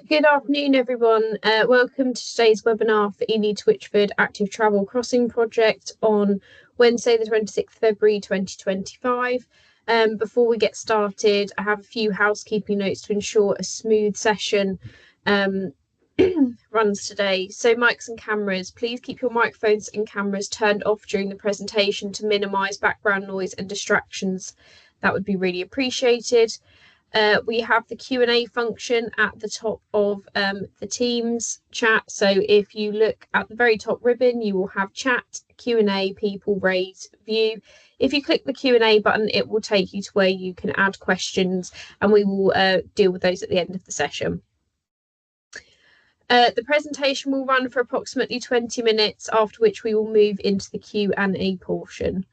Good afternoon, everyone. Welcome to today's webinar for Witchford Active Travel Crossing project on Wednesday, the 26th of February 2025. Before we get started, I have a few housekeeping notes to ensure a smooth session runs today. So mics and cameras, please keep your microphones and cameras turned off during the presentation to minimise background noise and distractions. That would be really appreciated. We have the Q&A function at the top of the Teams chat. So if you look at the very top ribbon, you will have chat, Q&A, people, raise, view. If you click the Q&A button, it will take you to where you can add questions, and we will deal with those at the end of the session. The presentation will run for approximately 20 minutes, after which we will move into the Q&A portion.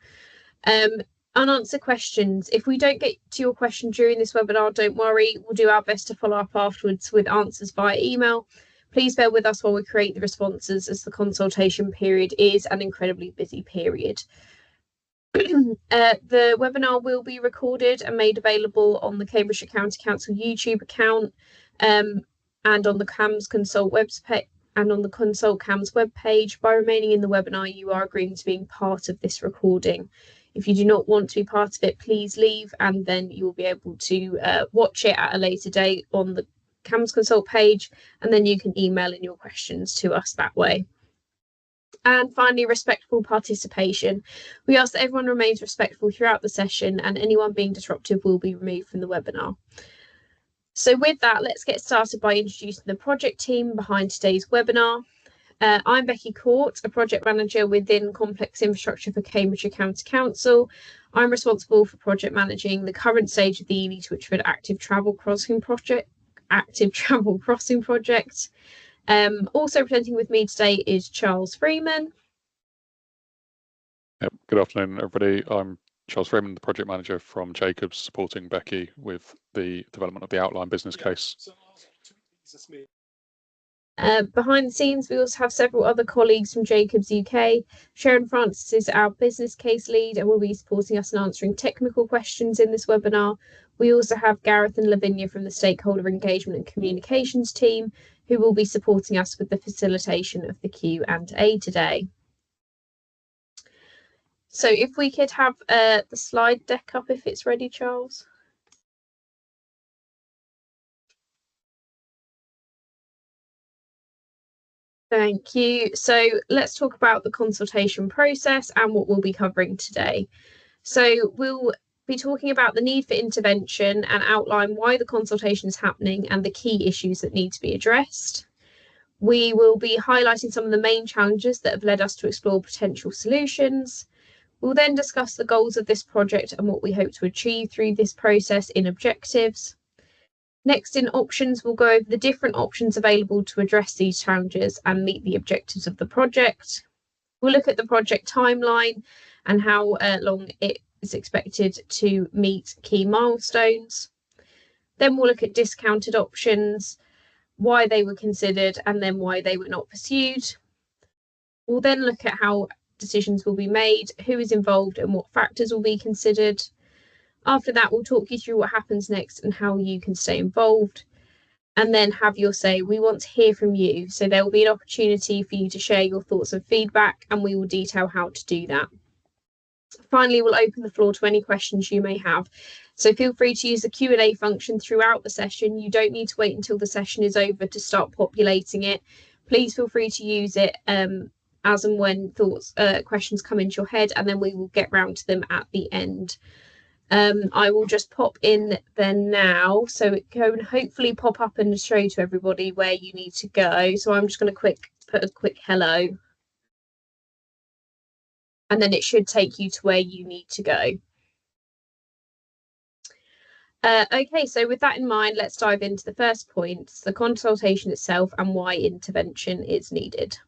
Unanswered questions. If we don't get to your question during this webinar, don't worry, we'll do our best to follow up afterwards with answers via email. Please bear with us while we create the responses, as the consultation period is an incredibly busy period. The webinar will be recorded and made available on the Cambridgeshire County Council YouTube account and on the CAMS Consult website and on the Consult CAMS webpage. By remaining in the webinar, you are agreeing to being part of this recording. If you do not want to be part of it, please leave, and then you will be able to watch it at a later date on the CAMS Consult page, and then you can email in your questions to us that way. And finally, respectful participation. We ask that everyone remains respectful throughout the session, and anyone being disruptive will be removed from the webinar. So with that, let's get started by introducing the project team behind today's webinar. I'm Becky Court, a project manager within Complex Infrastructure for Cambridgeshire County Council. I'm responsible for project managing the current stage of the Ely to Witchford Active Travel Crossing project. Also presenting with me today is Charles Freeman. Yep. Good afternoon, everybody. I'm Charles Freeman, the project manager from Jacobs, supporting Becky with the development of the outline business case. Behind the scenes, we also have several other colleagues from Jacobs UK. Sharon Francis is our business case lead and will be supporting us in answering technical questions in this webinar. We also have Gareth and Lavinia from the Stakeholder Engagement and Communications team, who will be supporting us with the facilitation of the Q&A today. So if we could have the slide deck up if it's ready, Charles. Thank you. So let's talk about the consultation process and what we'll be covering today. So we'll be talking about the need for intervention and outline why the consultation is happening and the key issues that need to be addressed. We will be highlighting some of the main challenges that have led us to explore potential solutions. We'll then discuss the goals of this project and what we hope to achieve through this process in objectives. Next, in options, we'll go over the different options available to address these challenges and meet the objectives of the project. We'll look at the project timeline and how long it is expected to meet key milestones. Then we'll look at discounted options, why they were considered, and then why they were not pursued. We'll then look at how decisions will be made, who is involved, and what factors will be considered. After that, we'll talk you through what happens next and how you can stay involved, and then have your say. We want to hear from you, so there will be an opportunity for you to share your thoughts and feedback, and we will detail how to do that. Finally, we'll open the floor to any questions you may have. So feel free to use the Q&A function throughout the session. You don't need to wait until the session is over to start populating it. Please feel free to use it as and when questions come into your head, and then we will get round to them at the end. I will just pop in there now, so it can hopefully pop up and show to everybody where you need to go. So I'm just going to put a quick hello, and then it should take you to where you need to go. Okay, so with that in mind, let's dive into the first point, the consultation itself and why intervention is needed.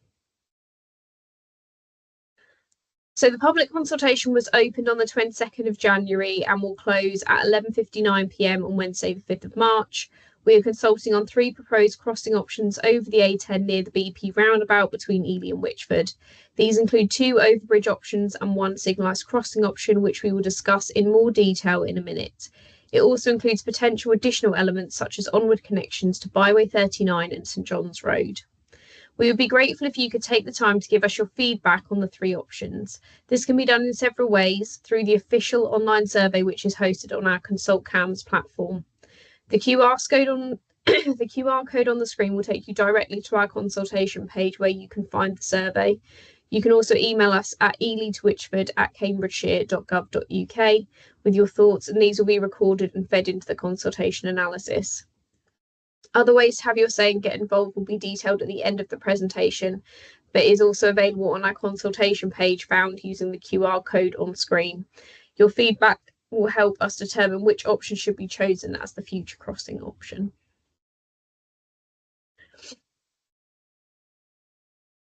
So the public consultation was opened on the 22nd of January and will close at 11:59 p.m. on Wednesday, the 5th of March. We are consulting on 3 proposed crossing options over the A10 near the BP roundabout between Ely and Witchford. These include 2 overbridge options and 1 signalised crossing option, which we will discuss in more detail in a minute. It also includes potential additional elements such as onward connections to Byway 39 and St John's Road. We would be grateful if you could take the time to give us your feedback on the 3 options. This can be done in several ways through the official online survey, which is hosted on our Consult Cams platform. The QR code on the screen will take you directly to our consultation page where you can find the survey. You can also email us at ely2witchford@cambridgeshire.gov.uk with your thoughts, and these will be recorded and fed into the consultation analysis. Other ways to have your say and get involved will be detailed at the end of the presentation, but is also available on our consultation page found using the QR code on screen. Your feedback will help us determine which option should be chosen as the future crossing option.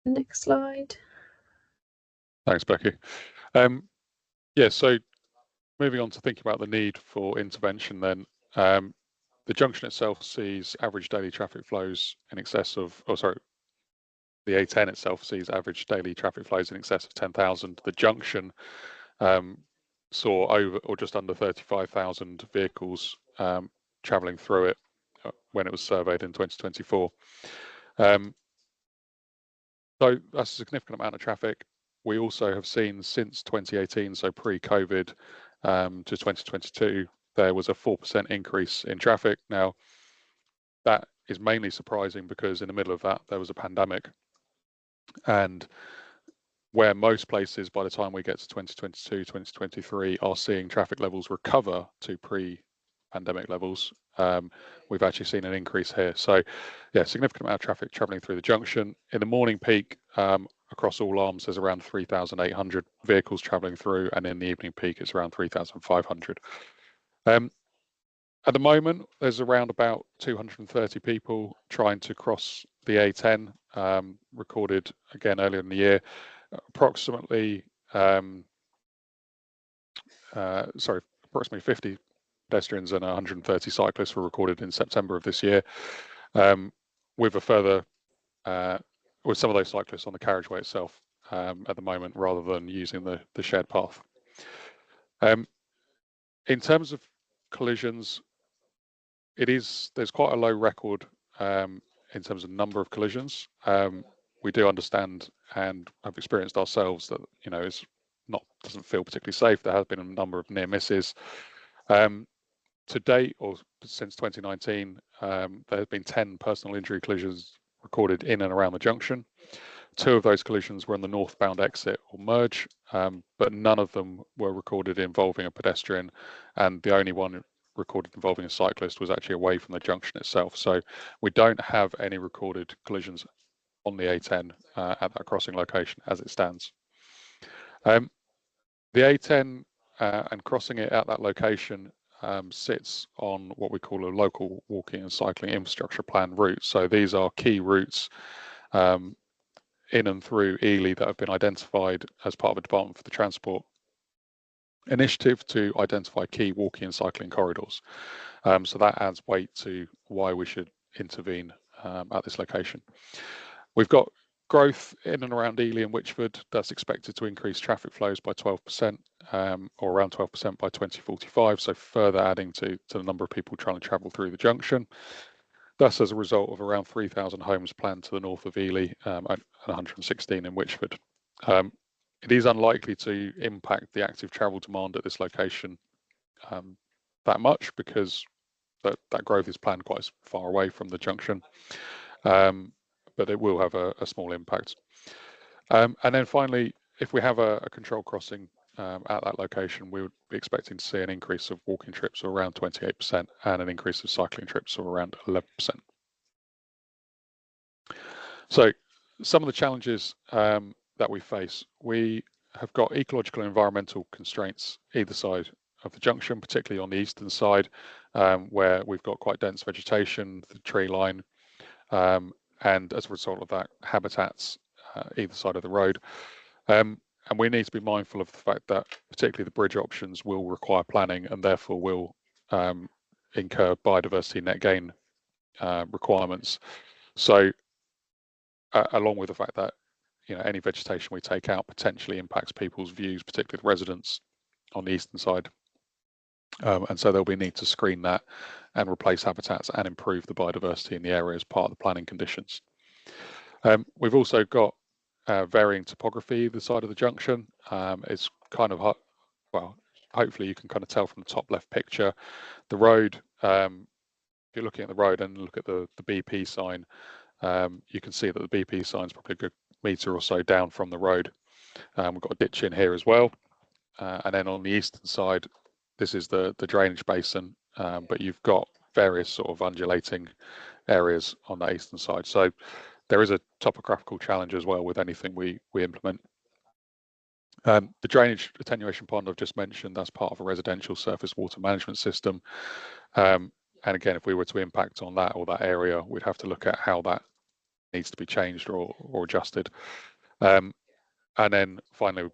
Next slide. Thanks, Becky. So moving on to thinking about the need for intervention then, the junction itself sees average daily traffic flows in excess of, the A10 itself sees average daily traffic flows in excess of 10,000. The junction saw over or just under 35,000 vehicles travelling through it when it was surveyed in 2024. So that's a significant amount of traffic. We also have seen since 2018, so pre-COVID to 2022, there was a 4% increase in traffic. Now, that is mainly surprising because in the middle of that, there was a pandemic. And where most places, by the time we get to 2022, 2023, are seeing traffic levels recover to pre-pandemic levels, we've actually seen an increase here. So, yeah, significant amount of traffic travelling through the junction. In the morning peak, across all arms, there's around 3,800 vehicles travelling through, and in the evening peak, it's around 3,500. At the moment, there's around about 230 people trying to cross the A10, recorded again earlier in the year. Approximately 50 pedestrians and 130 cyclists were recorded in September of this year, with a further with some of those cyclists on the carriageway itself at the moment, rather than using the shared path. In terms of collisions, there's quite a low record in terms of number of collisions. We do understand and have experienced ourselves that doesn't feel particularly safe. There has been a number of near misses. To date, or since 2019, there have been 10 personal injury collisions recorded in and around the junction. 2 of those collisions were on the northbound exit or merge, but none of them were recorded involving a pedestrian, and the only one recorded involving a cyclist was actually away from the junction itself. So we don't have any recorded collisions on the A10 at that crossing location as it stands. The A10 and crossing it at that location sits on what we call a local walking and cycling infrastructure plan route. So these are key routes in and through Ely that have been identified as part of a Department for the Transport initiative to identify key walking and cycling corridors. So that adds weight to why we should intervene at this location. We've got growth in and around Ely and Witchford that's expected to increase traffic flows by 12%, or around 12% by 2045, so further adding to the number of people trying to travel through the junction. That's as a result of around 3,000 homes planned to the north of Ely and 116 in Witchford. It is unlikely to impact the active travel demand at this location that much, because that growth is planned quite far away from the junction, but it will have a small impact. And then finally, if we have a control crossing at that location, we would be expecting to see an increase of walking trips of around 28% and an increase of cycling trips of around 11%. So some of the challenges that we face, we have got ecological and environmental constraints either side of the junction, particularly on the eastern side, where we've got quite dense vegetation, the tree line, and as a result of that, habitats either side of the road. And we need to be mindful of the fact that particularly the bridge options will require planning and therefore will incur biodiversity net gain requirements. So along with the fact that any vegetation we take out potentially impacts people's views, particularly the residents on the eastern side, and so there'll be a need to screen that and replace habitats and improve the biodiversity in the area as part of the planning conditions. We've also got varying topography either side of the junction. It's kind of well, hopefully you can kind of tell from the top left picture, the road. If you're looking at the road and look at the BP sign, you can see that the BP sign is probably a good metre or so down from the road. We've got a ditch in here as well, and then on the eastern side, this is the drainage basin, but you've got various sort of undulating areas on the eastern side. So there is a topographical challenge as well with anything we implement. The drainage attenuation pond I've just mentioned, that's part of a residential surface water management system. And again, if we were to impact on that or that area, we'd have to look at how that needs to be changed or adjusted. And then finally,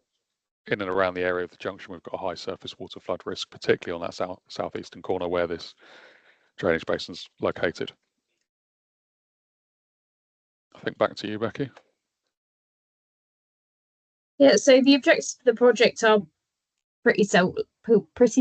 in and around the area of the junction, we've got a high surface water flood risk, particularly on that southeastern corner where this drainage basin is located. I think back to you, Becky. Yeah, so the objectives of the project are pretty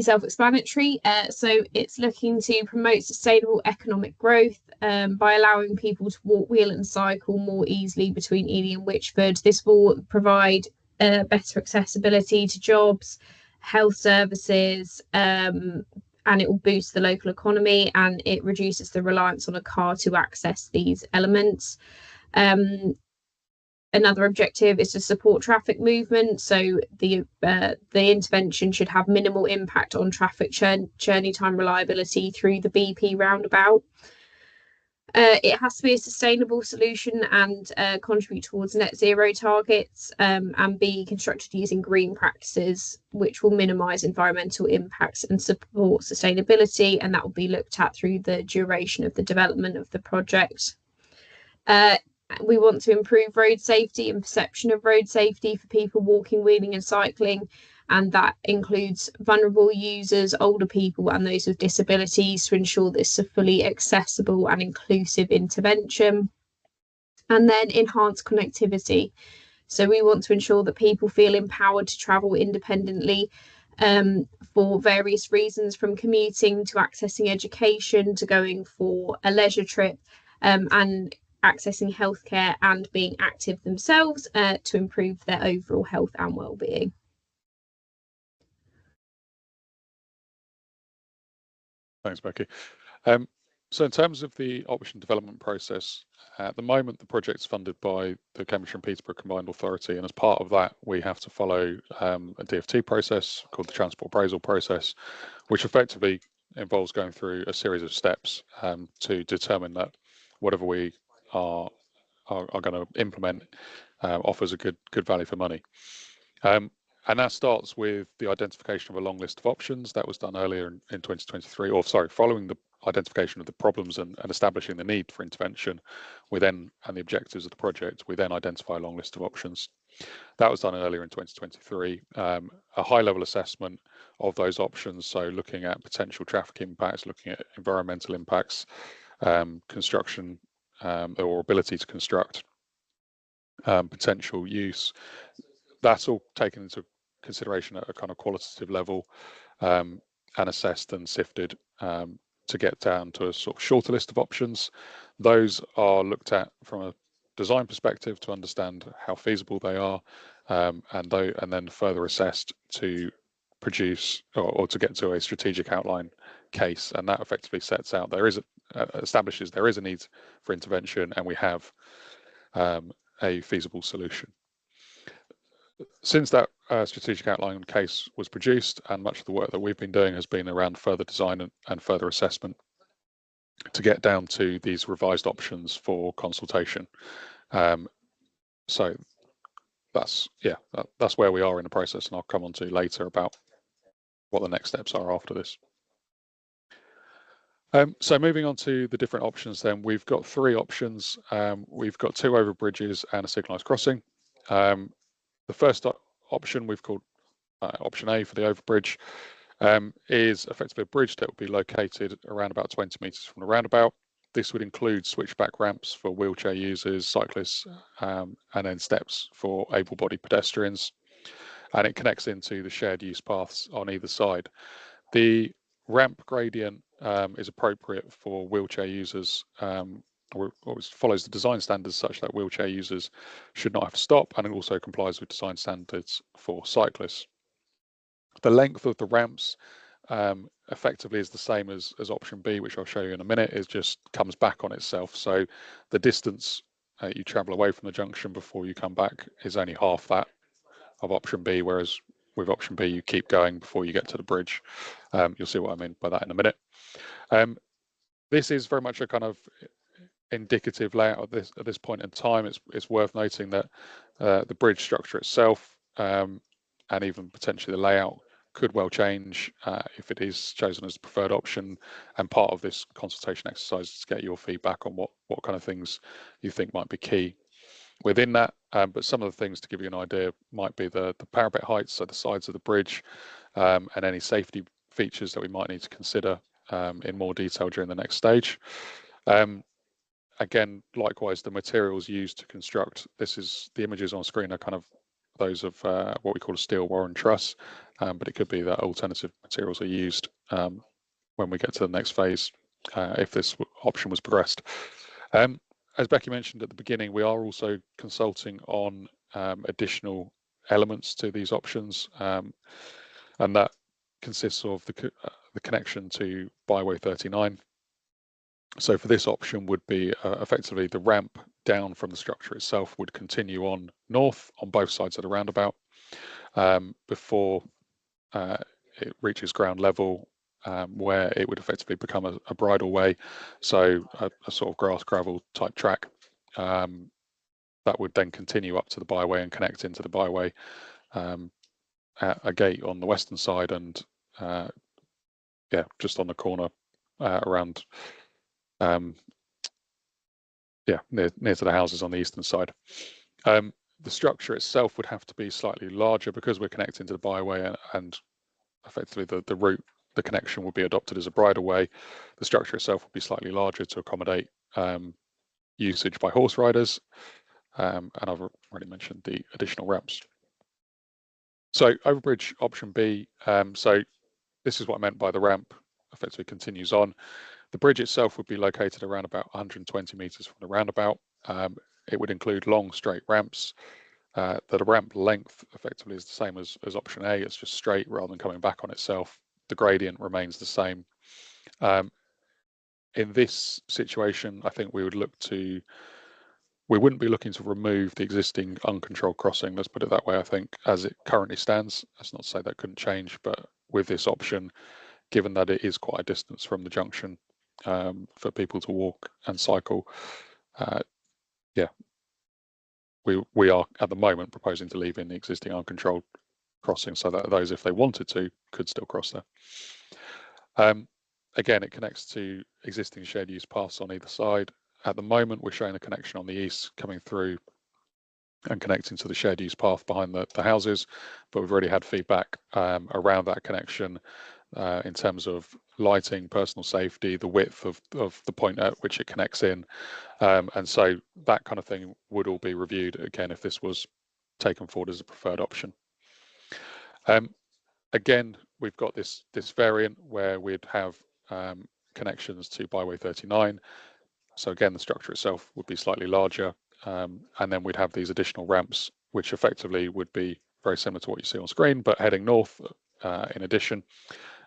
self-explanatory. So it's looking to promote sustainable economic growth by allowing people to walk, wheel and cycle more easily between Ely and Witchford. This will provide better accessibility to jobs, health services, and it will boost the local economy, and it reduces the reliance on a car to access these elements. Another objective is to support traffic movement, so the intervention should have minimal impact on traffic journey time reliability through the BP roundabout. It has to be a sustainable solution and contribute towards net zero targets, and be constructed using green practices, which will minimise environmental impacts and support sustainability, and that will be looked at through the duration of the development of the project. We want to improve road safety and perception of road safety for people walking, wheeling and cycling, and that includes vulnerable users, older people and those with disabilities, to ensure this is a fully accessible and inclusive intervention. And then enhance connectivity. So we want to ensure that people feel empowered to travel independently for various reasons, from commuting to accessing education to going for a leisure trip, and accessing healthcare and being active themselves to improve their overall health and well-being. Thanks, Becky. So in terms of the option development process, at the moment the project's funded by the Cambridgeshire and Peterborough Combined Authority, and as part of that we have to follow a DFT process called the Transport Appraisal process, which effectively involves going through a series of steps to determine that whatever we are going to implement offers a good value for money. And that starts with the identification of a long list of options. That was done earlier in 2023, or sorry, following the identification of the problems and establishing the need for intervention, and the objectives of the project, we then identify a long list of options. That was done earlier in 2023. A high level assessment of those options, so looking at potential traffic impacts, looking at environmental impacts, construction or ability to construct, potential use. That's all taken into consideration at a kind of qualitative level, and assessed and sifted to get down to a sort of shorter list of options. Those are looked at from a design perspective to understand how feasible they are, and then further assessed to produce or to get to a strategic outline case, and that effectively sets out establishes there is a need for intervention, and we have a feasible solution. Since that strategic outline case was produced, and much of the work that we've been doing has been around further design and further assessment to get down to these revised options for consultation. So that's where we are in the process, and I'll come on to later about what the next steps are after this. So moving on to the different options then, we've got three options. We've got 2 overbridges and a signalised crossing. The first option we've called option A for the overbridge is effectively a bridge that will be located around about 20 metres from the roundabout. This would include switchback ramps for wheelchair users, cyclists, and then steps for able-bodied pedestrians. And it connects into the shared use paths on either side. The ramp gradient is appropriate for wheelchair users, or follows the design standards such that wheelchair users should not have to stop, and it also complies with design standards for cyclists. The length of the ramps effectively is the same as option B, which I'll show you in a minute. It just comes back on itself. So the distance you travel away from the junction before you come back is only half that of option B, whereas with option B you keep going before you get to the bridge. You'll see what I mean by that in a minute. This is very much a kind of indicative layout at this point in time. It's worth noting that the bridge structure itself and even potentially the layout could well change if it is chosen as the preferred option, and part of this consultation exercise is to get your feedback on what kind of things you think might be key within that. But some of the things to give you an idea might be the parapet heights, so the sides of the bridge, and any safety features that we might need to consider in more detail during the next stage. Again, likewise, the materials used to construct, the images on screen are kind of those of what we call a steel warren truss, but it could be that alternative materials are used when we get to the next phase if this option was progressed. As Becky mentioned at the beginning, we are also consulting on additional elements to these options, and that consists of the connection to Byway 39. So for this option would be effectively the ramp down from the structure itself would continue on north on both sides of the roundabout before it reaches ground level, where it would effectively become a bridle way, so a sort of grass gravel type track that would then continue up to the byway and connect into the byway at a gate on the western side, and just on the corner around near to the houses on the eastern side. The structure itself would have to be slightly larger because we're connecting to the byway, and effectively the route, the connection will be adopted as a bridleway. The structure itself will be slightly larger to accommodate usage by horse riders, and I've already mentioned the additional ramps. So overbridge option B, so this is what I meant by the ramp effectively continues on. The bridge itself would be located around about 120 meters from the roundabout. It would include long straight ramps. The ramp length effectively is the same as option A. It's just straight rather than coming back on itself. The gradient remains the same. In this situation, I think we wouldn't be looking to remove the existing uncontrolled crossing, let's put it that way, I think, as it currently stands. That's not to say that couldn't change, but with this option, given that it is quite a distance from the junction for people to walk and cycle, we are at the moment proposing to leave in the existing uncontrolled crossing so that those, if they wanted to, could still cross there. Again, it connects to existing shared use paths on either side. At the moment, we're showing the connection on the east coming through and connecting to the shared use path behind the houses, but we've already had feedback around that connection in terms of lighting, personal safety, the width of the point at which it connects in, and so that kind of thing would all be reviewed again if this was taken forward as a preferred option. Again, we've got this variant where we'd have connections to Byway 39. So again, the structure itself would be slightly larger, and then we'd have these additional ramps, which effectively would be very similar to what you see on screen, but heading north in addition,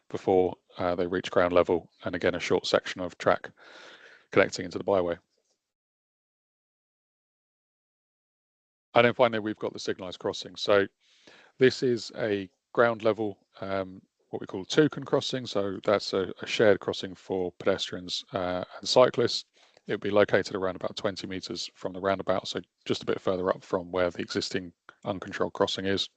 before they reach ground level, and again a short section of track connecting into the byway. And then finally we've got the signalised crossing. So this is a ground level, what we call a toucan crossing, so that's a shared crossing for pedestrians and cyclists. It would be located around about 20 meters from the roundabout, so just a bit further up from where the existing uncontrolled crossing is.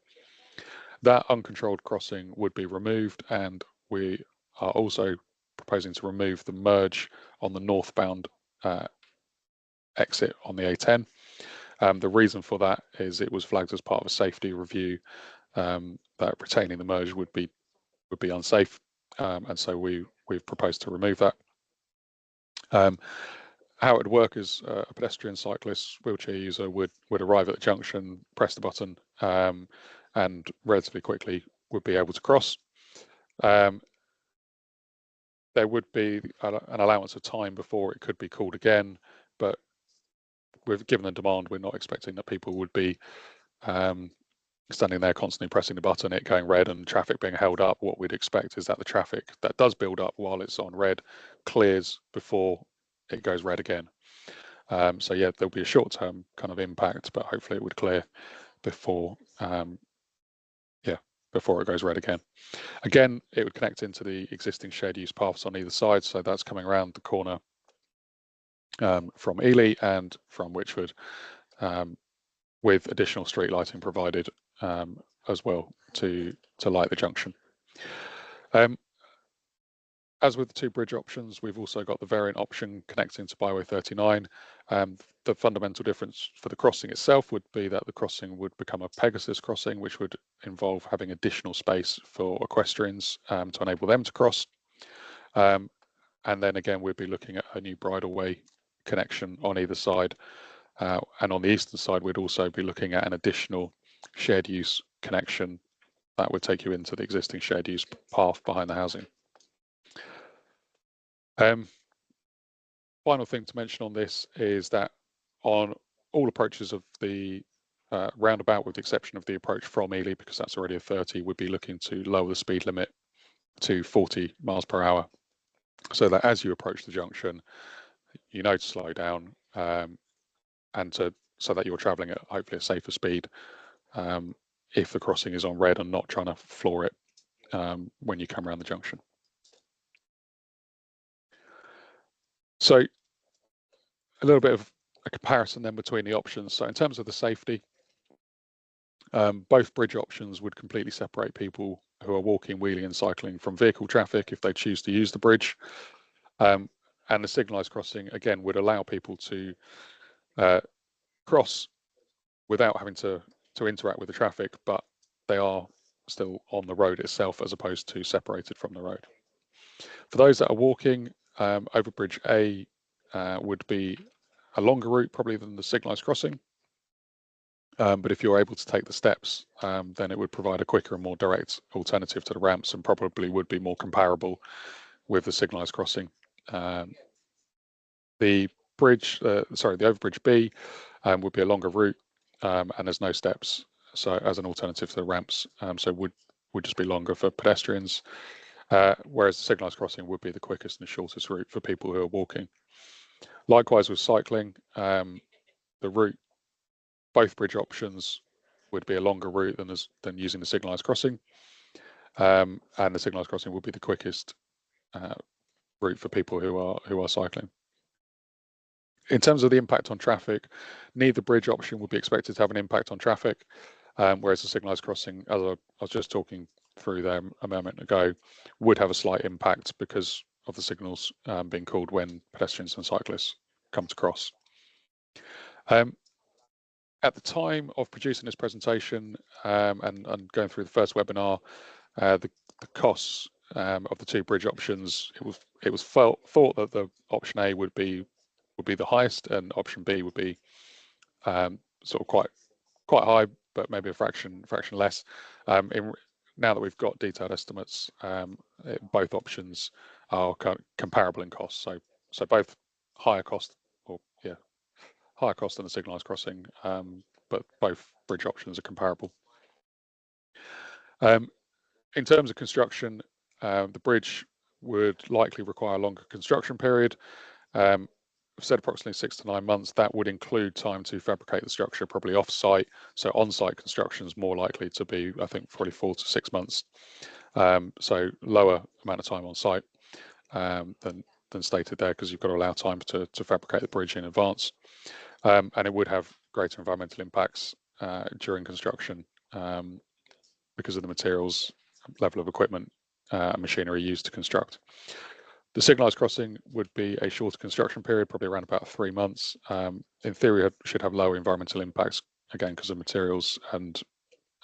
That uncontrolled crossing would be removed, and we are also proposing to remove the merge on the northbound exit on the A10. The reason for that is it was flagged as part of a safety review that retaining the merge would be unsafe, and so we've proposed to remove that. how it would work is a pedestrian, cyclist, wheelchair user would arrive at the junction, press the button, and relatively quickly would be able to cross. There would be an allowance of time before it could be called again, but given the demand, we're not expecting that people would be standing there constantly pressing the button, it going red and traffic being held up. What we'd expect is that the traffic that does build up while it's on red clears before it goes red again. So yeah, there'll be a short-term kind of impact, but hopefully it would clear before before it goes red again. Again, it would connect into the existing shared use paths on either side, so that's coming around the corner from Ely and from Witchford, with additional street lighting provided as well to light the junction. As with the two bridge options, we've also got the variant option connecting to Byway 39. The fundamental difference for the crossing itself would be that the crossing would become a Pegasus crossing, which would involve having additional space for equestrians to enable them to cross. And then again, we'd be looking at a new bridleway connection on either side. And on the eastern side, we'd also be looking at an additional shared use connection that would take you into the existing shared use path behind the housing. Final thing to mention on this is that on all approaches of the roundabout, with the exception of the approach from Ely, because that's already a 30, we'd be looking to lower the speed limit to 40 miles per hour, so that as you approach the junction, you know to slow down, and so that you're travelling at hopefully a safer speed if the crossing is on red and not trying to floor it when you come around the junction. So a little bit of a comparison then between the options. So in terms of the safety, both bridge options would completely separate people who are walking, wheeling and cycling from vehicle traffic if they choose to use the bridge. And the signalised crossing, again, would allow people to cross without having to interact with the traffic, but they are still on the road itself as opposed to separated from the road. For those that are walking, over Bridge A would be a longer route probably than the signalised crossing. But if you're able to take the steps, then it would provide a quicker and more direct alternative to the ramps, and probably would be more comparable with the signalised crossing. The overbridge B would be a longer route, and there's no steps, so as an alternative to the ramps, so would just be longer for pedestrians, whereas the signalised crossing would be the quickest and the shortest route for people who are walking. Likewise with cycling, the route, both bridge options would be a longer route than using the signalised crossing, and the signalised crossing would be the quickest route for people who are cycling. In terms of the impact on traffic, neither bridge option would be expected to have an impact on traffic, whereas the signalised crossing, as I was just talking through there a moment ago, would have a slight impact because of the signals being called when pedestrians and cyclists come to cross. At the time of producing this presentation and going through the first webinar, the costs of the two bridge options, it was thought that the option A would be the highest, and option B would be sort of quite high, but maybe a fraction less. Now that we've got detailed estimates, both options are comparable in cost. So both higher cost, higher cost than the signalised crossing, but both bridge options are comparable. In terms of construction, the bridge would likely require a longer construction period. We've said approximately 6 to 9 months. That would include time to fabricate the structure, probably off-site. So on-site construction is more likely to be, I think, probably 4 to 6 months. So lower amount of time on site than stated there, because you've got to allow time to fabricate the bridge in advance. And it would have greater environmental impacts during construction because of the materials, level of equipment and machinery used to construct. The signalised crossing would be a shorter construction period, probably around about 3 months. In theory, it should have lower environmental impacts, again, because of materials and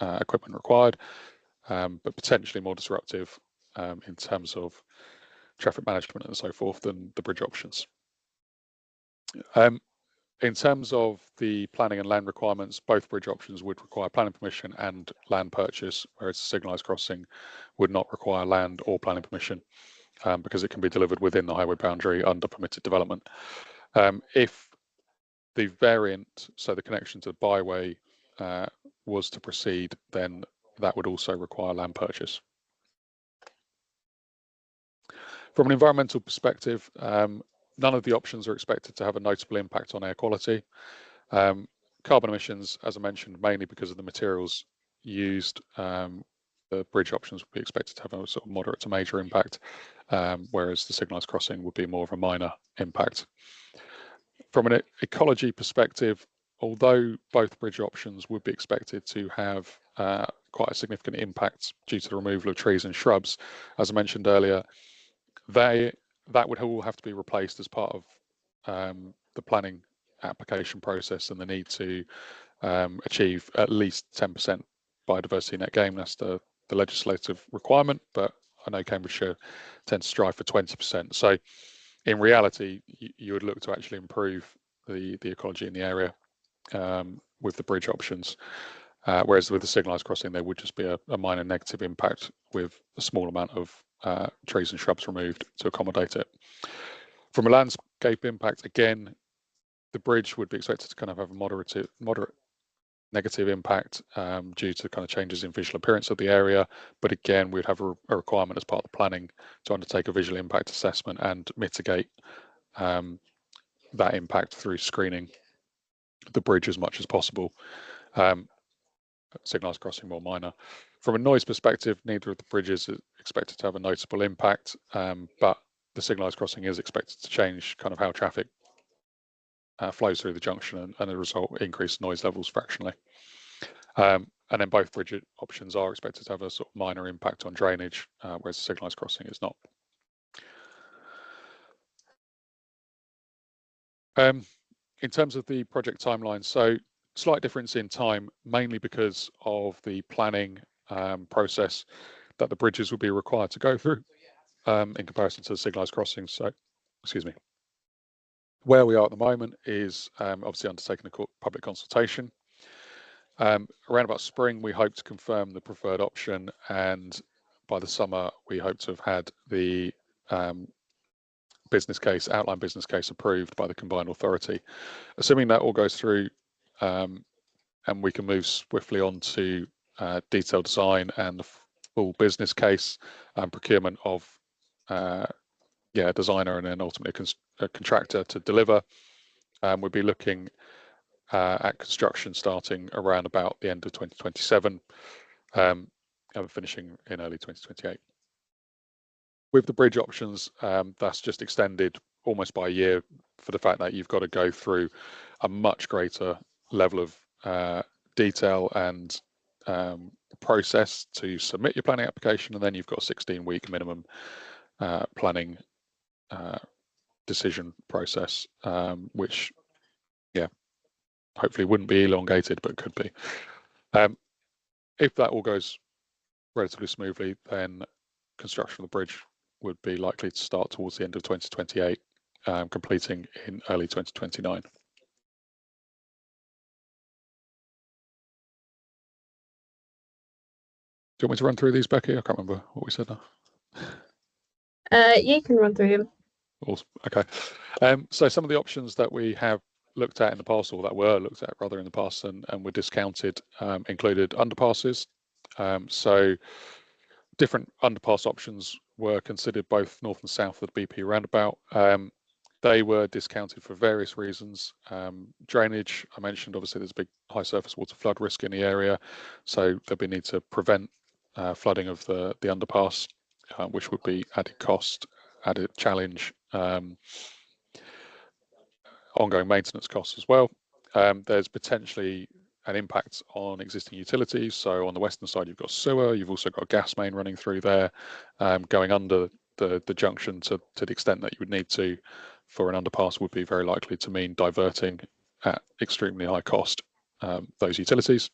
equipment required, but potentially more disruptive in terms of traffic management and so forth than the bridge options. In terms of the planning and land requirements, both bridge options would require planning permission and land purchase, whereas the signalised crossing would not require land or planning permission because it can be delivered within the highway boundary under permitted development. If the variant, so the connection to the byway, was to proceed, then that would also require land purchase. From an environmental perspective, none of the options are expected to have a notable impact on air quality. Carbon emissions, as I mentioned, mainly because of the materials used, the bridge options would be expected to have a sort of moderate to major impact, whereas the signalised crossing would be more of a minor impact. From an ecology perspective, although both bridge options would be expected to have quite a significant impact due to the removal of trees and shrubs, as I mentioned earlier, that would all have to be replaced as part of the planning application process, and the need to achieve at least 10% biodiversity net gain. That's the legislative requirement, but I know Cambridgeshire tends to strive for 20%. So in reality, you would look to actually improve the ecology in the area with the bridge options, whereas with the signalised crossing, there would just be a minor negative impact with a small amount of trees and shrubs removed to accommodate it. From a landscape impact, again, the bridge would be expected to kind of have a moderate negative impact due to kind of changes in visual appearance of the area. But again, we'd have a requirement as part of the planning to undertake a visual impact assessment and mitigate that impact through screening the bridge as much as possible. Signalised crossing more minor. From a noise perspective, neither of the bridges is expected to have a notable impact, but the signalised crossing is expected to change kind of how traffic flows through the junction, and as a result, increase noise levels fractionally. And then both bridge options are expected to have a sort of minor impact on drainage, whereas the signalised crossing is not. In terms of the project timeline, so slight difference in time, mainly because of the planning process that the bridges will be required to go through in comparison to the signalised crossings. So, excuse me. Where we are at the moment is obviously undertaking a public consultation. Around about spring, we hope to confirm the preferred option, and by the summer, we hope to have had the outline business case approved by the combined authority. Assuming that all goes through and we can move swiftly on to detailed design and the full business case and procurement of a designer and then ultimately a contractor to deliver, we'll be looking at construction starting around about the end of 2027 and finishing in early 2028. With the bridge options, that's just extended almost by a year for the fact that you've got to go through a much greater level of detail and process to submit your planning application, and then you've got a 16-week minimum planning decision process, which hopefully wouldn't be elongated, but could be. If that all goes relatively smoothly, then construction of the bridge would be likely to start towards the end of 2028, completing in early 2029. Do you want me to run through these, Becky? I can't remember what we said now. You can run through them. Awesome. Okay. So some of the options that we have looked at in the past, or that were looked at rather in the past and were discounted, included underpasses. So different underpass options were considered both north and south of the BP roundabout. They were discounted for various reasons. Drainage, I mentioned, obviously there's a big high surface water flood risk in the area, so there'd be need to prevent flooding of the underpass, which would be added cost, added challenge, ongoing maintenance costs as well. There's potentially an impact on existing utilities. So on the western side, you've got sewer, you've also got a gas main running through there, going under the junction to the extent that you would need to for an underpass would be very likely to mean diverting at extremely high cost those utilities.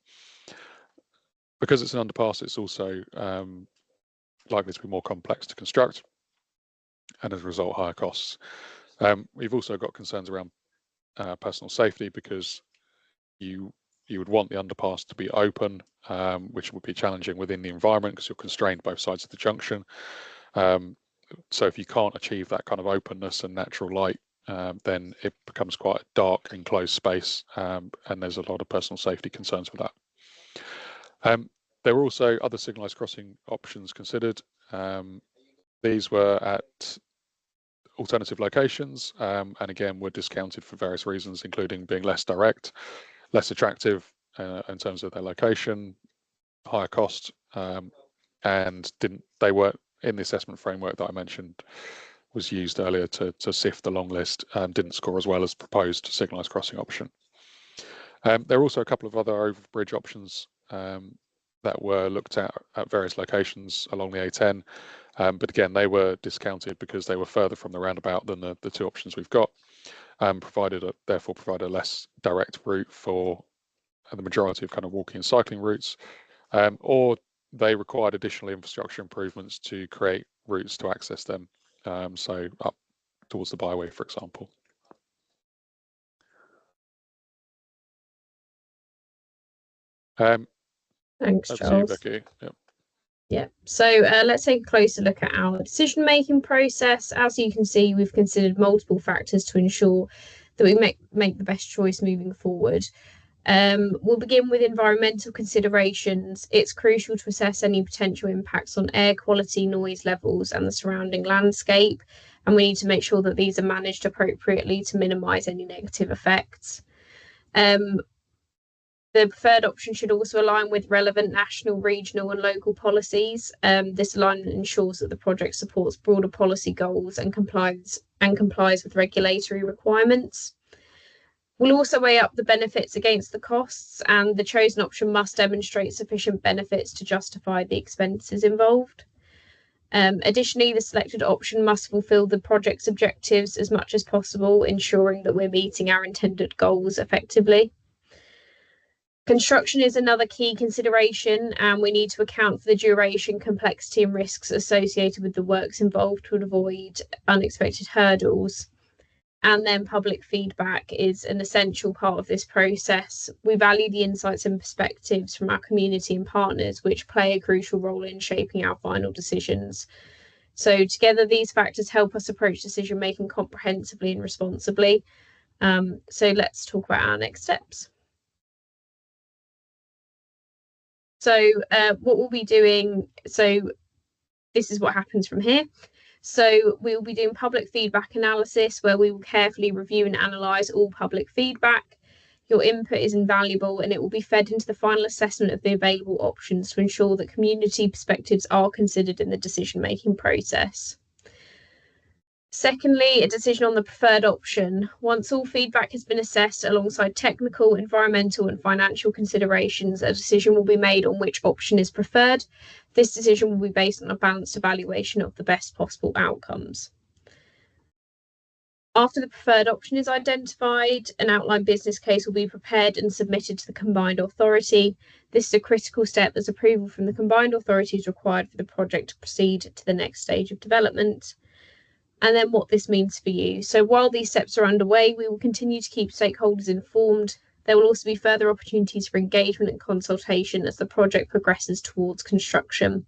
Because it's an underpass, it's also likely to be more complex to construct, and as a result, higher costs. We've also got concerns around personal safety, because you would want the underpass to be open, which would be challenging within the environment because you're constrained both sides of the junction. So if you can't achieve that kind of openness and natural light, then it becomes quite a dark, enclosed space, and there's a lot of personal safety concerns with that. There were also other signalised crossing options considered. These were at alternative locations, and again were discounted for various reasons, including being less direct, less attractive in terms of their location, higher cost, and they weren't in the assessment framework that I mentioned was used earlier to sift the long list, didn't score as well as proposed signalised crossing option. There are also a couple of other overbridge options that were looked at various locations along the A10, but again they were discounted because they were further from the roundabout than the two options we've got, therefore provided a less direct route for the majority of kind of walking and cycling routes, or they required additional infrastructure improvements to create routes to access them, so up towards the byway, for example. Thanks, Over Charles. to you, Becky. Yep. Yeah, so let's take a closer look at our decision-making process. As you can see, we've considered multiple factors to ensure that we make the best choice moving forward. We'll begin with environmental considerations. It's crucial to assess any potential impacts on air quality, noise levels, and the surrounding landscape, and we need to make sure that these are managed appropriately to minimise any negative effects. The preferred option should also align with relevant national, regional and local policies. This alignment ensures that the project supports broader policy goals and complies with regulatory requirements. We'll also weigh up the benefits against the costs, and the chosen option must demonstrate sufficient benefits to justify the expenses involved. Additionally, the selected option must fulfil the project's objectives as much as possible, ensuring that we're meeting our intended goals effectively. Construction is another key consideration, and we need to account for the duration, complexity and risks associated with the works involved to avoid unexpected hurdles. And then public feedback is an essential part of this process. We value the insights and perspectives from our community and partners, which play a crucial role in shaping our final decisions. So together, these factors help us approach decision making comprehensively and responsibly. So let's talk about our next steps. So what we'll be doing, so this is what happens from here. So we will be doing public feedback analysis, where we will carefully review and analyse all public feedback. Your input is invaluable, and it will be fed into the final assessment of the available options to ensure that community perspectives are considered in the decision-making process. Secondly, a decision on the preferred option. Once all feedback has been assessed alongside technical, environmental and financial considerations, a decision will be made on which option is preferred. This decision will be based on a balanced evaluation of the best possible outcomes. After the preferred option is identified, an outline business case will be prepared and submitted to the combined authority. This is a critical step, as approval from the combined authority is required for the project to proceed to the next stage of development. And then what this means for you. So while these steps are underway, we will continue to keep stakeholders informed. There will also be further opportunities for engagement and consultation as the project progresses towards construction.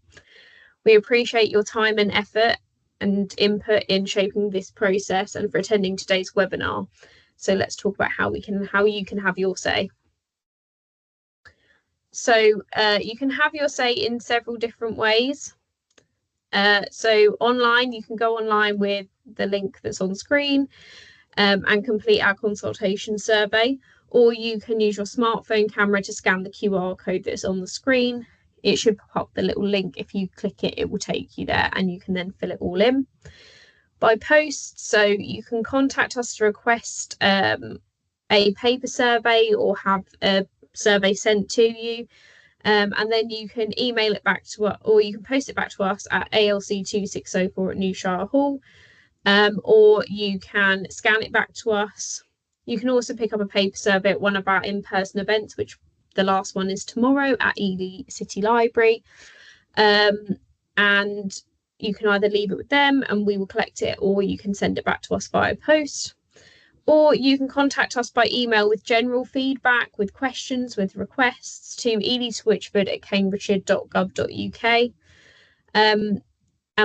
We appreciate your time and effort and input in shaping this process and for attending today's webinar. So let's talk about how you can have your say. So you can have your say in several different ways. So online, you can go online with the link that's on screen and complete our consultation survey, or you can use your smartphone camera to scan the QR code that's on the screen. It should pop up the little link. If you click it, it will take you there, and you can then fill it all in. By post, so you can contact us to request a paper survey or have a survey sent to you. And then you can email it back to us, or you can post it back to us at ALC2604 at Newshire Hall, or you can scan it back to us. You can also pick up a paper survey at one of our in-person events, which the last one is tomorrow at Ely City Library. And you can either leave it with them and we will collect it, or you can send it back to us via post. Or you can contact us by email with general feedback, with questions, with requests to editowitchford@cambridgeshire.gov.uk. And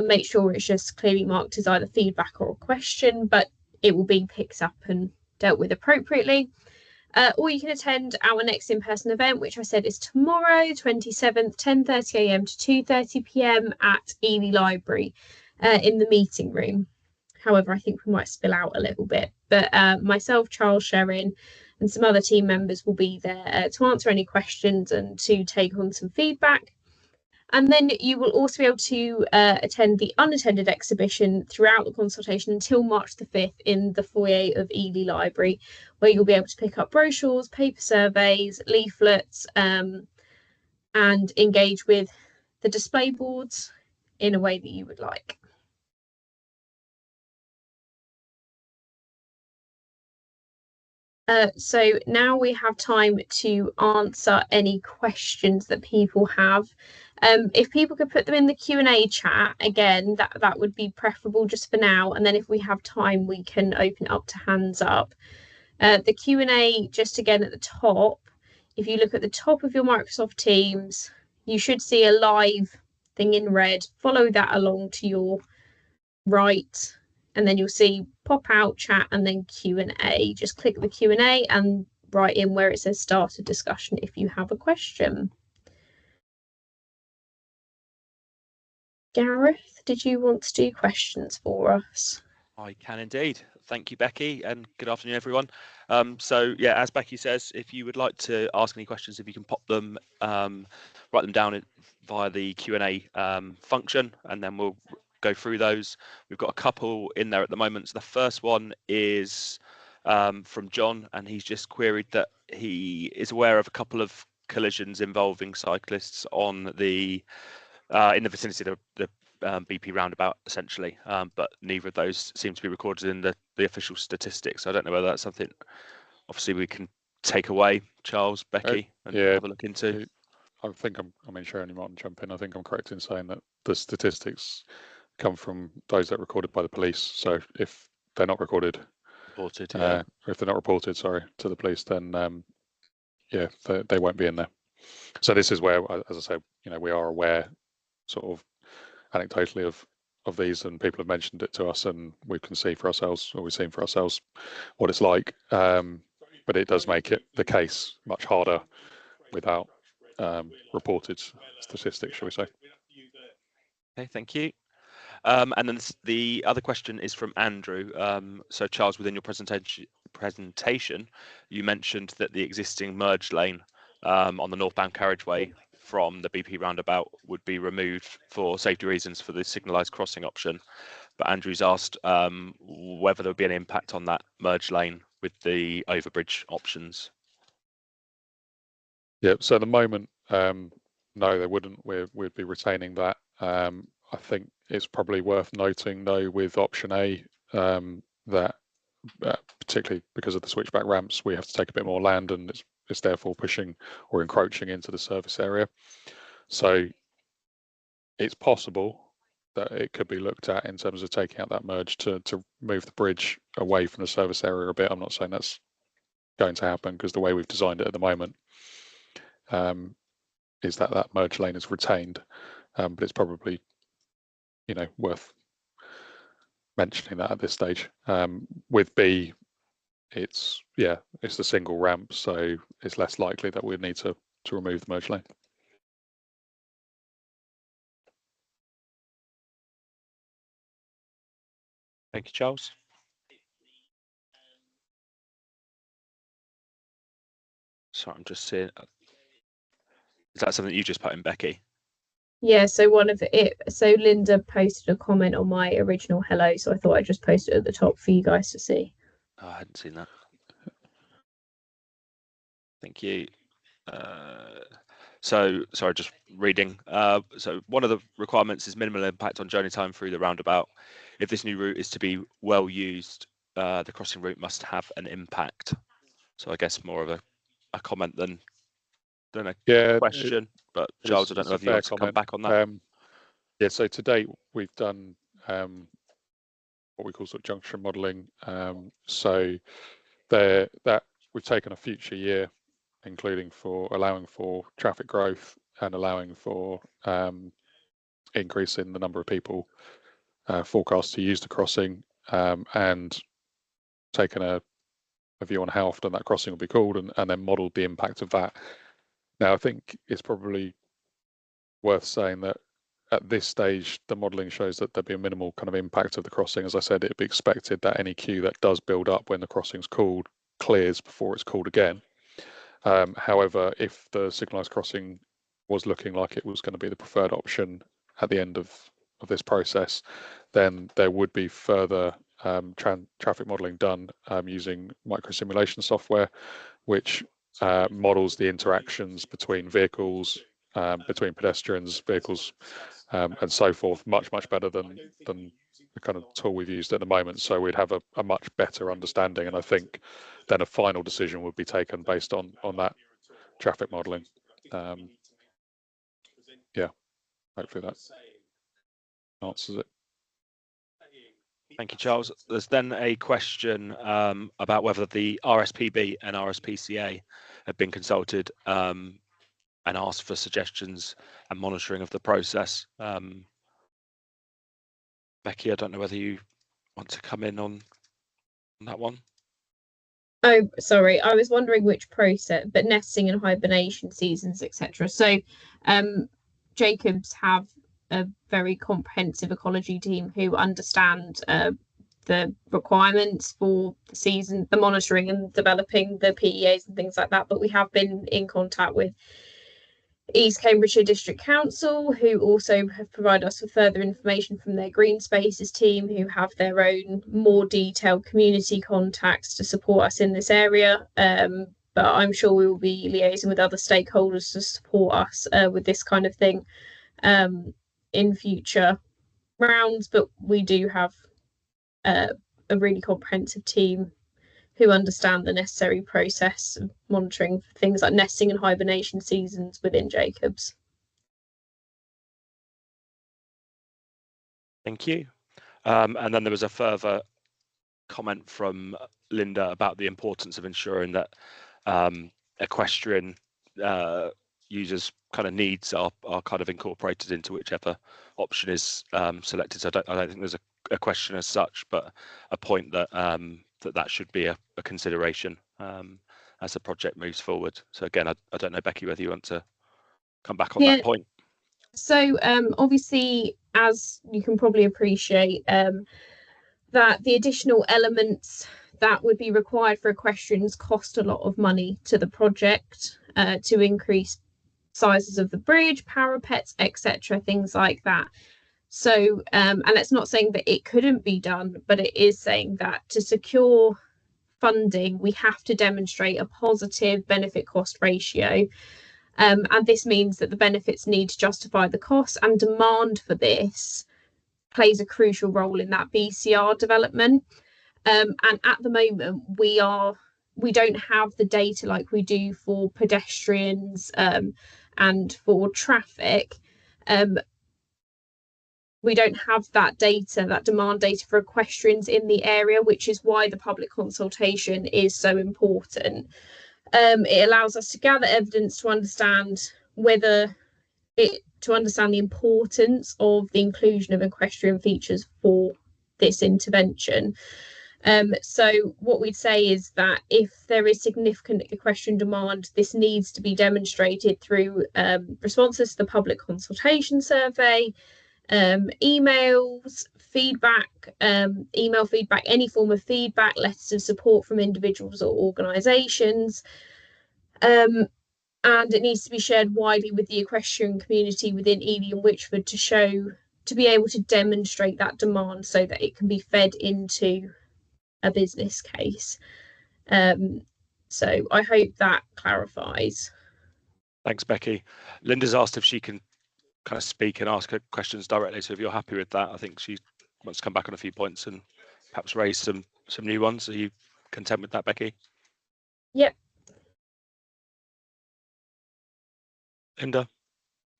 make sure it's just clearly marked as either feedback or a question, but it will be picked up and dealt with appropriately. Or you can attend our next in-person event, which I said is tomorrow, 27th, 10:30 a.m. to 2:30 p.m. at Ely Library in the meeting room. However, I think we might spill out a little bit. But myself, Charles, Sherin, and some other team members will be there to answer any questions and to take on some feedback. And then you will also be able to attend the unattended exhibition throughout the consultation until March the 5th in the foyer of Ely Library, where you'll be able to pick up brochures, paper surveys, leaflets, and engage with the display boards in a way that you would like. So now we have time to answer any questions that people have. If people could put them in the Q&A chat, again, that would be preferable just for now. And then if we have time, we can open it up to hands up. The Q&A, just again at the top, if you look at the top of your Microsoft Teams, you should see a live thing in red. Follow that along to your right, and then you'll see pop out, chat, and then Q&A. Just click the Q&A and write in where it says start a discussion if you have a question. Gareth, did you want to do questions for us? I can indeed. Thank you, Becky, and good afternoon, everyone. So yeah, as Becky says, if you would like to ask any questions, if you can pop them, write them down via the Q&A function, and then we'll go through those. We've got a couple in there at the moment. So the first one is from John, and he's just queried that he is aware of a couple of collisions involving cyclists on the in the vicinity of the BP roundabout, essentially, but neither of those seem to be recorded in the official statistics. I don't know whether that's something obviously we can take away, Charles, Becky, and have a look into. I think Sharon, you might jump in. I think I'm correct in saying that the statistics come from those that are recorded by the police. So if they're not reported, if they're not reported, to the police, then they won't be in there. So this is where, as I say, we are aware, sort of anecdotally, of these, and people have mentioned it to us, and we can see for ourselves, or we've seen for ourselves, what it's like. But it does make it the case much harder without reported statistics, shall we say? Okay, thank you. And then the other question is from Andrew. So Charles, within your presentation, you mentioned that the existing merge lane on the northbound carriageway from the BP roundabout would be removed for safety reasons for the signalised crossing option. But Andrew's asked whether there would be an impact on that merge lane with the overbridge options. Yeah, so at the moment, no, there wouldn't. We'd be retaining that. I think it's probably worth noting, though, with option A, that particularly because of the switchback ramps, we have to take a bit more land, and it's therefore pushing or encroaching into the service area. So it's possible that it could be looked at in terms of taking out that merge to move the bridge away from the service area a bit. I'm not saying that's going to happen, because the way we've designed it at the moment is that merge lane is retained, but it's probably worth mentioning that at this stage. With B, it's a single ramp, so it's less likely that we'd need to remove the merge lane. Thank you, Charles. Sorry, I'm just seeing. Is that something you just put in, Becky? Yeah, so Linda posted a comment on my original hello, so I thought I'd just post it at the top for you guys to see. Oh, I hadn't seen that. Thank you. So sorry, just reading. So one of the requirements is minimal impact on journey time through the roundabout. If this new route is to be well used, the crossing route must have an impact. So I guess more of a comment than a question. But Charles, I don't know if you want to come back on that. Yeah, so to date we've done what we call sort of junction modelling. So that we've taken a future year, including for allowing for traffic growth and allowing for increase in the number of people forecast to use the crossing, and taken a view on how often that crossing will be called, and then modelled the impact of that. Now, I think it's probably worth saying that at this stage, the modelling shows that there'll be a minimal kind of impact of the crossing. As I said, it'd be expected that any queue that does build up when the crossing's called clears before it's called again. However, if the signalised crossing was looking like it was going to be the preferred option at the end of this process, then there would be further traffic modelling done using micro-simulation software, which models the interactions between vehicles, between pedestrians, vehicles, and so forth, much better than the kind of tool we've used at the moment. So we'd have a much better understanding, and I think then a final decision would be taken based on that traffic modelling. Yeah, hopefully that answers it. Thank you, Charles. There's then a question about whether the RSPB and RSPCA have been consulted and asked for suggestions and monitoring of the process. Becky, I don't know whether you want to come in on that one. Oh, sorry, I was wondering which process, but nesting and hibernation seasons, etc. So, Jacobs have a very comprehensive ecology team who understand the requirements for the season, the monitoring and developing the PEAs and things like that. But we have been in contact with East Cambridgeshire District Council, who also have provided us with further information from their Green Spaces team, who have their own more detailed community contacts to support us in this area. But I'm sure we will be liaising with other stakeholders to support us with this kind of thing in future rounds. But we do have a really comprehensive team who understand the necessary process of monitoring things like nesting and hibernation seasons within Jacobs. Thank you. And then there was a further comment from Linda about the importance of ensuring that equestrian users' kind of needs are kind of incorporated into whichever option is selected. So I don't think there's a question as such, but a point that that should be a consideration as the project moves forward. So again, I don't know, Becky, whether you want to come back on that point. So obviously, as you can probably appreciate, that the additional elements that would be required for equestrians cost a lot of money to the project to increase sizes of the bridge, parapets, etc., things like that. So, and it's not saying that it couldn't be done, but it is saying that to secure funding, we have to demonstrate a positive benefit cost ratio. And this means that the benefits need to justify the costs, and demand for this plays a crucial role in that BCR development. And at the moment, we don't have the data like we do for pedestrians and for traffic. We don't have that data, that demand data for equestrians in the area, which is why the public consultation is so important. It allows us to gather evidence to understand the importance of the inclusion of equestrian features for this intervention. So what we'd say is that if there is significant equestrian demand, this needs to be demonstrated through responses to the public consultation survey, emails, feedback, email feedback, any form of feedback, letters of support from individuals or organisations. And it needs to be shared widely with the equestrian community within Ely and Witchford to be able to demonstrate that demand so that it can be fed into a business case. So I hope that clarifies. Thanks, Becky. Linda's asked if she can kind of speak and ask her questions directly. So if you're happy with that, I think she wants to come back on a few points and perhaps raise some new ones. Are you content with that, Becky? Yep. Linda?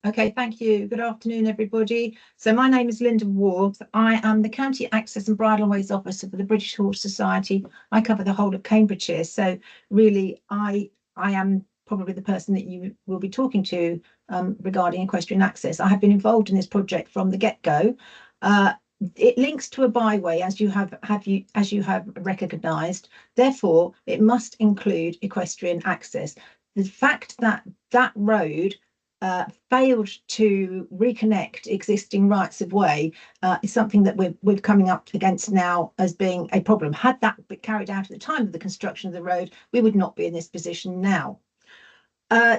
Okay, thank you. Good afternoon, everybody. So my name is Linda Ward. I am the County Access and Bridleways Officer for the British Horse Society. I cover the whole of Cambridgeshire. So really, I am probably the person that you will be talking to regarding equestrian access. I have been involved in this project from the get-go. It links to a byway, as you have recognised. Therefore, it must include equestrian access. The fact that that road failed to reconnect existing rights of way is something that we're coming up against now as being a problem. Had that been carried out at the time of the construction of the road, we would not be in this position now.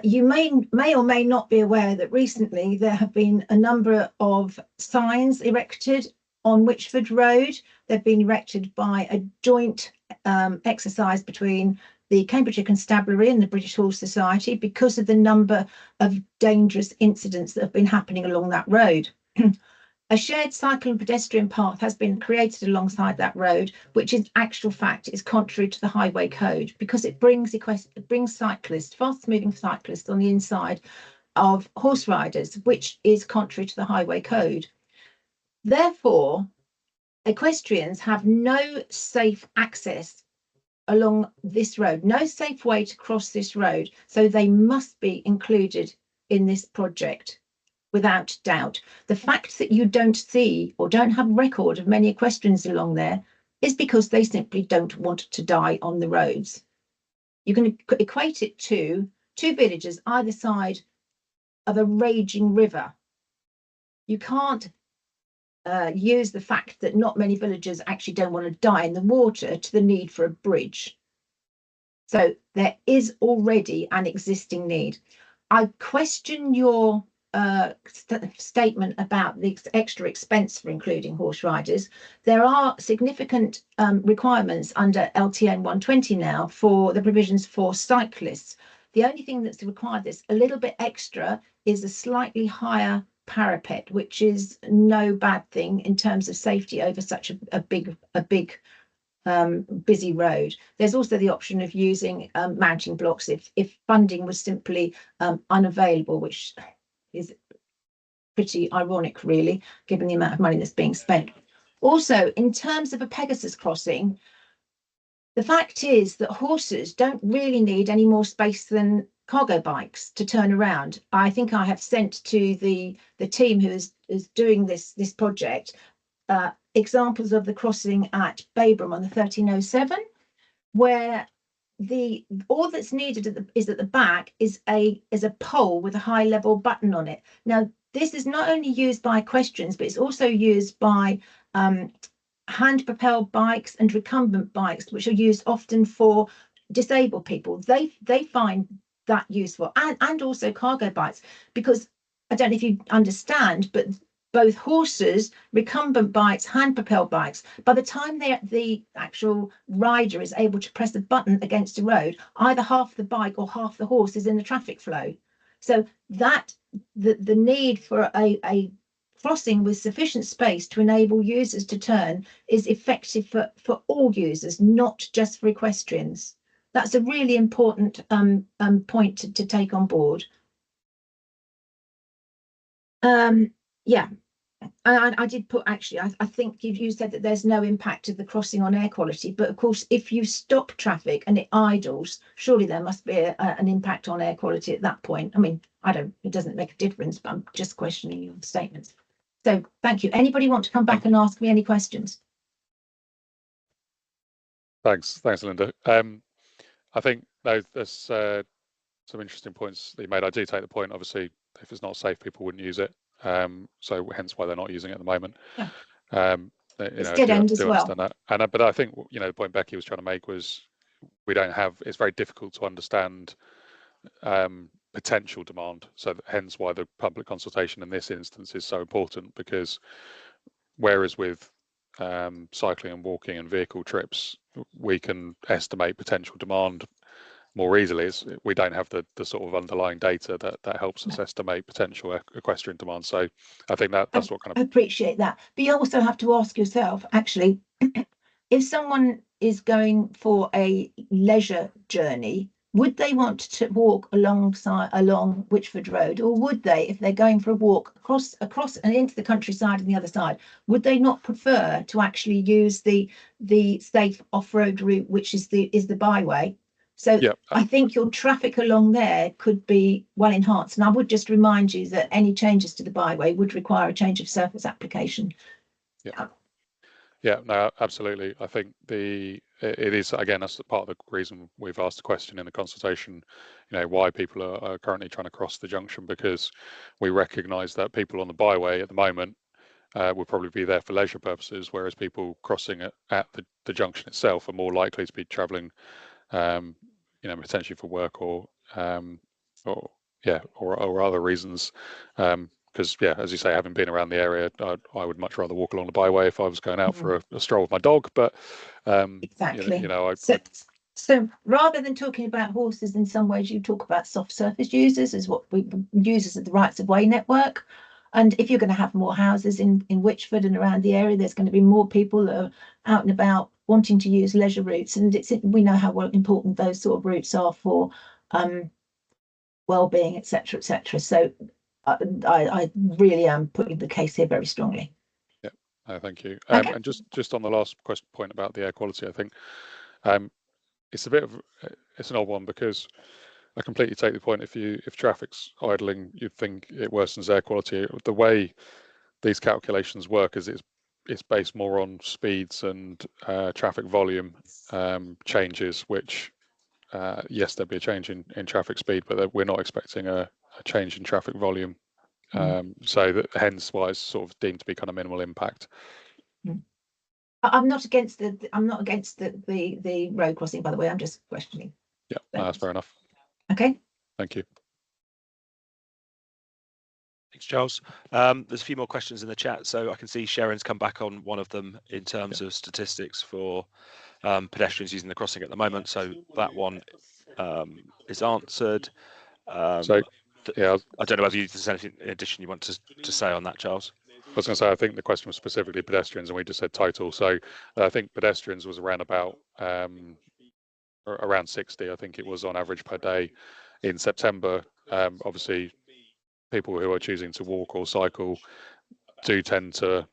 You may or may not be aware that recently there have been a number of signs erected on Witchford Road. They've been erected by a joint exercise between the Cambridgeshire Constabulary and the British Horse Society because of the number of dangerous incidents that have been happening along that road. A shared cycle and pedestrian path has been created alongside that road, which in actual fact is contrary to the highway code because it brings cyclists, fast-moving cyclists on the inside of horse riders, which is contrary to the highway code. Therefore, equestrians have no safe access along this road, no safe way to cross this road, so they must be included in this project without doubt. The fact that you don't see or don't have record of many equestrians along there is because they simply don't want to die on the roads. You can equate it to two villages either side of a raging river. You can't use the fact that not many villagers actually don't want to die in the water to the need for a bridge. So there is already an existing need. I question your statement about the extra expense for including horse riders. There are significant requirements under LTN 120 now for the provisions for cyclists. The only thing that's required that's a little bit extra is a slightly higher parapet, which is no bad thing in terms of safety over such a big busy road. There's also the option of using mounting blocks if funding was simply unavailable, which is pretty ironic, really, given the amount of money that's being spent. Also, in terms of a Pegasus crossing, the fact is that horses don't really need any more space than cargo bikes to turn around. I think I have sent to the team who is doing this project examples of the crossing at Babram on the 1307, where all that's needed is at the back is a pole with a high level button on it. Now, this is not only used by equestrians, but it's also used by hand propelled bikes and recumbent bikes, which are used often for disabled people. They find that useful, and also cargo bikes, because I don't know if you understand, but both horses, recumbent bikes, hand-propelled bikes, by the time the actual rider is able to press a button against a road, either half the bike or half the horse is in the traffic flow. So that the need for a crossing with sufficient space to enable users to turn is effective for all users, not just for equestrians. That's a really important point to take on board. Yeah. I did put, actually, I think you said that there's no impact of the crossing on air quality, but of course, if you stop traffic and it idles, surely there must be an impact on air quality at that point. I mean, it doesn't make a difference, but I'm just questioning your statements. So thank you. Anybody want to come back and ask me any questions? Thanks, Linda. I think there's some interesting points that you made. I do take the point, obviously, if it's not safe, people wouldn't use it. So hence why they're not using it at the moment. Yeah. It's dead end as well. Understand that. But I think, the point Becky was trying to make was it's very difficult to understand potential demand. So hence why the public consultation in this instance is so important, because whereas with cycling and walking and vehicle trips, we can estimate potential demand more easily. We don't have the sort of underlying data that helps us estimate potential equestrian demand. So I think that's what kind of... I appreciate that. But you also have to ask yourself, actually, if someone is going for a leisure journey, would they want to walk along Witchford Road, or would they, if they're going for a walk across and into the countryside on the other side, would they not prefer to actually use the safe off-road route, which is the byway? So Yeah, I think your traffic along there could be well enhanced. And I would just remind you that any changes to the byway would require a change of surface application. Yeah, no, absolutely. I think it is, again, that's part of the reason we've asked the question in the consultation, why people are currently trying to cross the junction, because we recognise that people on the byway at the moment will probably be there for leisure purposes, whereas people crossing at the junction itself are more likely to be travelling, potentially for work or other reasons. Because as you say, having been around the area, I would much rather walk along the byway if I was going out for a stroll with my dog. But exactly. So rather than talking about horses, in some ways you talk about soft surface users as what we users of the rights of way network. And if you're going to have more houses in Witchford and around the area, there's going to be more people that are out and about wanting to use leisure routes. And we know how important those sort of routes are for well-being, etc., etc. So I really am putting the case here very strongly. Yeah, thank you. Okay. And just on the last point about the air quality, I think it's an odd one, because I completely take the point. If traffic's idling, you'd think it worsens air quality. The way these calculations work is it's based more on speeds and traffic volume changes, which yes, there'd be a change in traffic speed, but we're not expecting a change in traffic volume. So hence why it's sort of deemed to be kind of minimal impact. I'm not against the road crossing, by the way. I'm just questioning. Yeah, no, that's fair enough. Okay. Thank you. Thanks, Charles. There's a few more questions in the chat, so I can see Sharon's come back on one of them in terms of statistics for pedestrians using the crossing at the moment. So that one is answered. So yeah, I don't know whether there's anything in addition you want to say on that, Charles. I was going to say, I think the question was specifically pedestrians, and we just said total. So I think pedestrians was around 60. I think it was on average per day in September. Obviously, people who are choosing to walk or cycle do tend to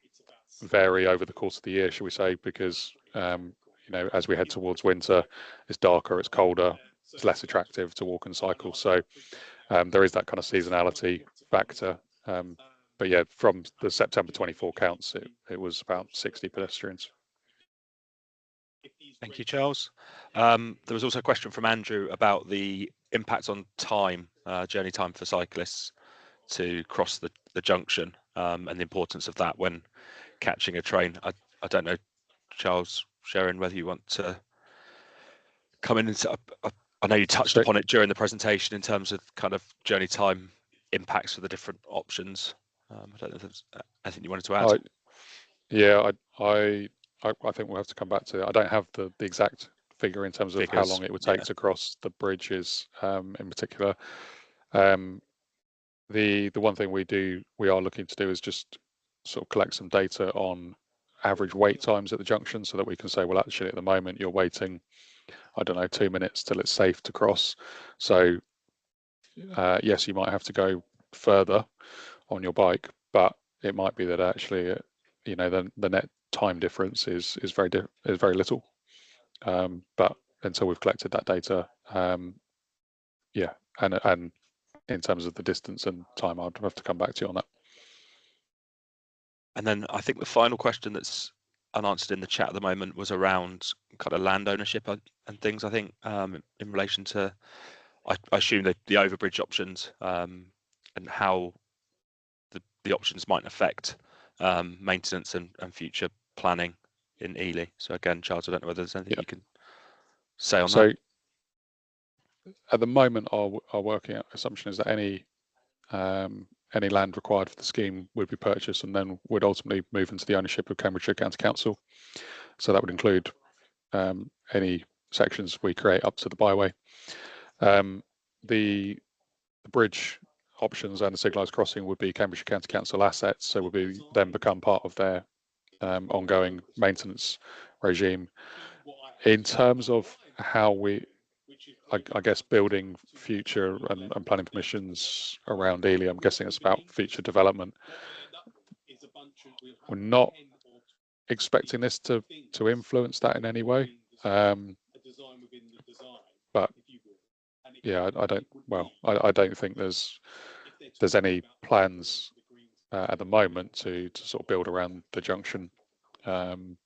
vary over the course of the year, shall we say, because as we head towards winter, it's darker, it's colder, it's less attractive to walk and cycle. So there is that kind of seasonality factor. But yeah, from the September 24 counts, it was about 60 pedestrians. Thank you, Charles. There was also a question from Andrew about the impact on time, journey time for cyclists to cross the junction, and the importance of that when catching a train. I don't know, Charles, Sharon, whether you want to come in and I know you touched upon it during the presentation in terms of kind of journey time impacts for the different options. I don't know if there's anything you wanted to add. I think we'll have to come back to it. I don't have the exact figure in terms of how long it would take to cross the bridges in particular. The one thing we are looking to do is just sort of collect some data on average wait times at the junction, so that we can say, well, actually at the moment you're waiting, I don't know, 2 minutes till it's safe to cross. So yes, you might have to go further on your bike, but it might be that actually the net time difference is very little. But until we've collected that data, and in terms of the distance and time, I'd have to come back to you on that. And then I think the final question that's unanswered in the chat at the moment was around kind of land ownership and things. I think in relation to, I assume the overbridge options and how the options might affect maintenance and future planning in Ely. So again, Charles, I don't know whether there's anything you can say on that. At the moment, our working assumption is that any land required for the scheme would be purchased and then would ultimately move into the ownership of Cambridgeshire County Council. So that would include any sections we create up to the byway. The bridge options and the signalised crossing would be Cambridgeshire County Council assets, so would then become part of their ongoing maintenance regime. In terms of how I guess building future and planning permissions around Ely, I'm guessing it's about future development. We're not expecting this to influence that in any way. But yeah, I don't think there's any plans at the moment to sort of build around the junction. And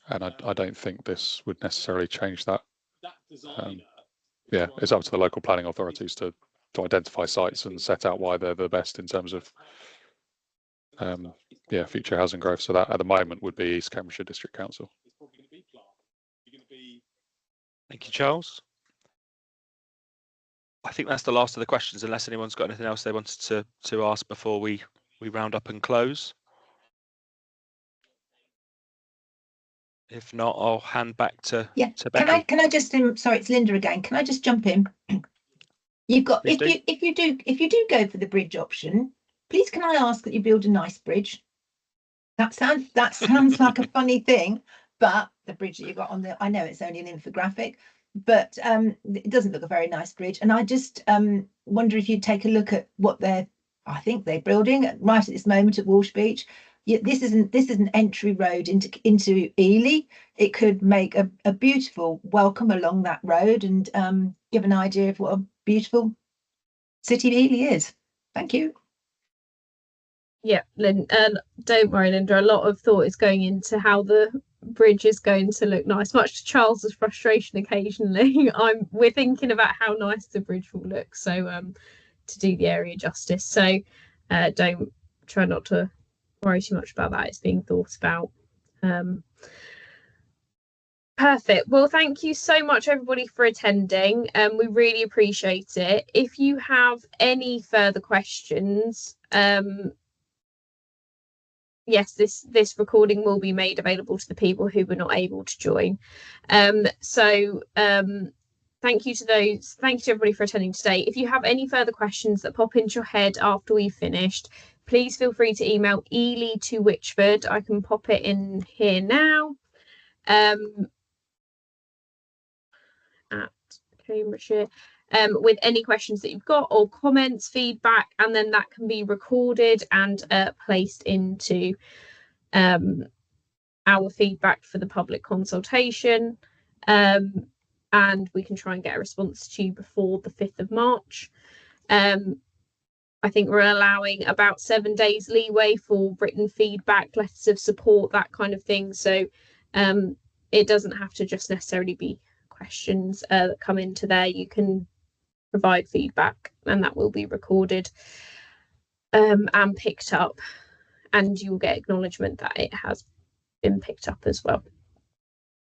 I don't think this would necessarily change that. Yeah, it's up to the local planning authorities to identify sites and set out why they're the best in terms of future housing growth. So that at the moment would be East Cambridgeshire District Council. Thank you, Charles. I think that's the last of the questions, unless anyone's got anything else they wanted to ask before we round up and close. If not, I'll hand back to Becky. Can I just sorry, it's Linda again. Can I just jump in? You've got Please if you do go for the bridge option, please can I ask that you build a nice bridge? That sounds like a funny thing, but the bridge that you got on the, I know it's only an infographic, but it doesn't look a very nice bridge. And I just wonder if you'd take a look at what I think they're building right at this moment at Walsh Beach. Yeah, this is an entry road into Ely. It could make a beautiful welcome along that road and give an idea of what a beautiful city Ely is. Thank you. Yeah, don't worry, Linda. A lot of thought is going into how the bridge is going to look nice, much to Charles's frustration occasionally. We're thinking about how nice the bridge will look, so to do the area justice. So don't try not to worry too much about that. It's being thought about. Perfect. Well, thank you so much, everybody, for attending. We really appreciate it. If you have any further questions, yes, this recording will be made available to the people who were not able to join. Thank you to everybody for attending today. If you have any further questions that pop into your head after we've finished, please feel free to email Ely to Witchford. I can pop it in here now. At Cambridgeshire. With any questions that you've got or comments, feedback, and then that can be recorded and placed into our feedback for the public consultation, and we can try and get a response to you before the 5th of March. I think we're allowing about 7 days leeway for written feedback, letters of support, that kind of thing. So it doesn't have to just necessarily be questions that come into there. You can provide feedback and that will be recorded and picked up, and you'll get acknowledgement that it has been picked up as well.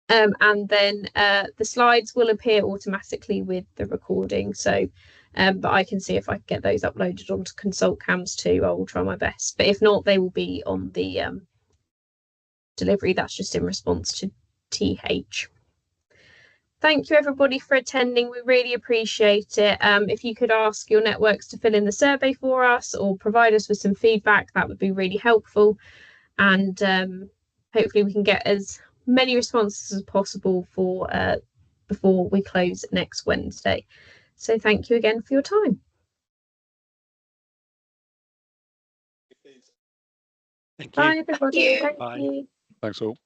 And then the slides will appear automatically with the recording, so but I can see if I can get those uploaded onto Consult Cams too. I will try my best, but if not, they will be on the delivery. That's just in response to TH. Thank you, everybody, for attending. We really appreciate it. If you could ask your networks to fill in the survey for us or provide us with some feedback, that would be really helpful. And hopefully we can get as many responses as possible for before we close next Wednesday. So thank you again for your time. Thank you. Bye, everybody. Bye. Thank you. Thanks all.